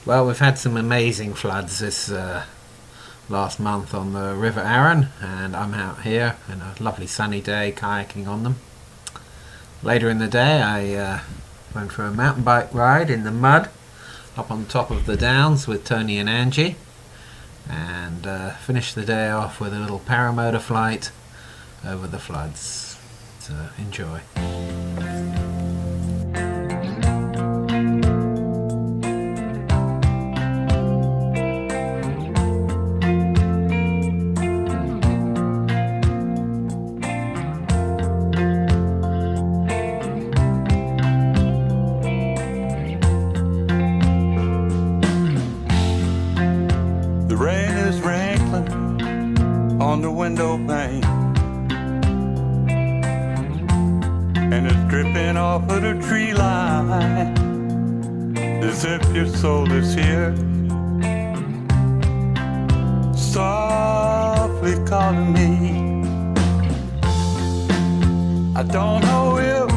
Well, we've had some amazing floods this last month on the River Arun, and I'm out here in a lovely sunny day kayaking on them. Later in the day, I went for a mountain bike ride in the mud up on top of the downs with Tony and Angie, and finished the day off with a little paramotor flight over the floods. So enjoy. The rain is wrinkling on the window pane, and it's dripping off of the tree line, as if your soul is here, softly calling me. I don't know if,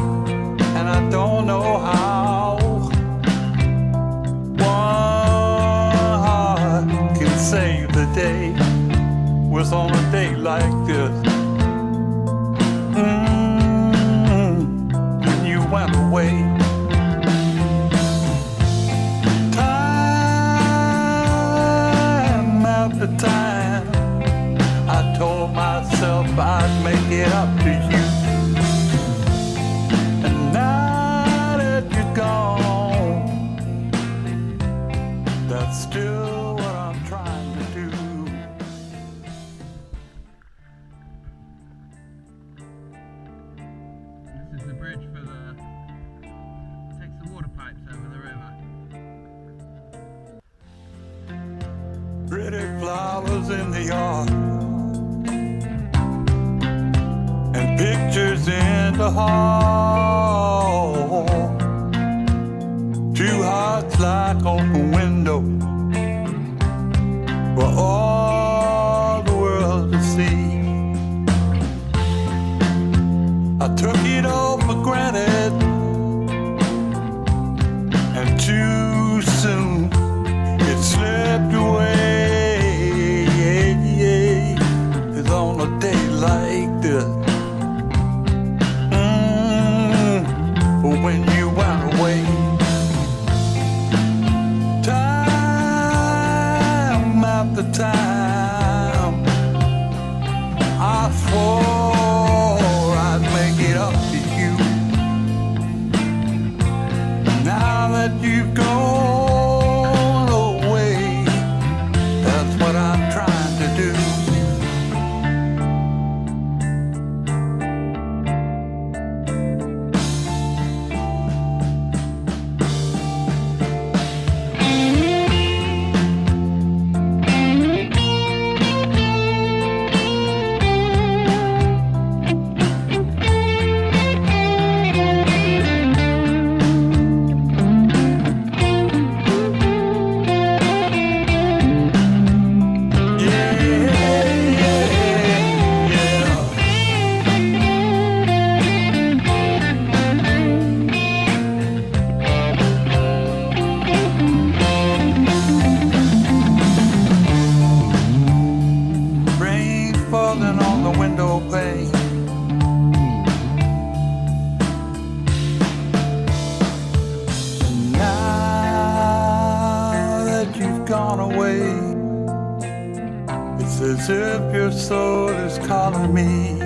and I don't know how, one heart can save the day. Was on a day like this, when you went away. Time after time, I told myself I'd make it up to you. And now that you're gone, that's still what I'm trying to do. This is the bridge for takes the water pipes over the river. Pretty flowers in the yard, and pictures in the hall. Two hearts like open window for all the world to see. I took it all for granted, and too soon it slipped away. It's on a day like this, when you went away. Time after time, I swore I'd make it up to you. Now that you've gone away, that's what I'm trying to do. Rain falling on the window pane, now that you've gone away, it's as if your soul is calling me.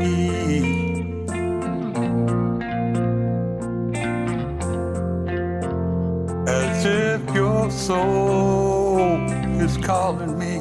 As if your soul is calling me.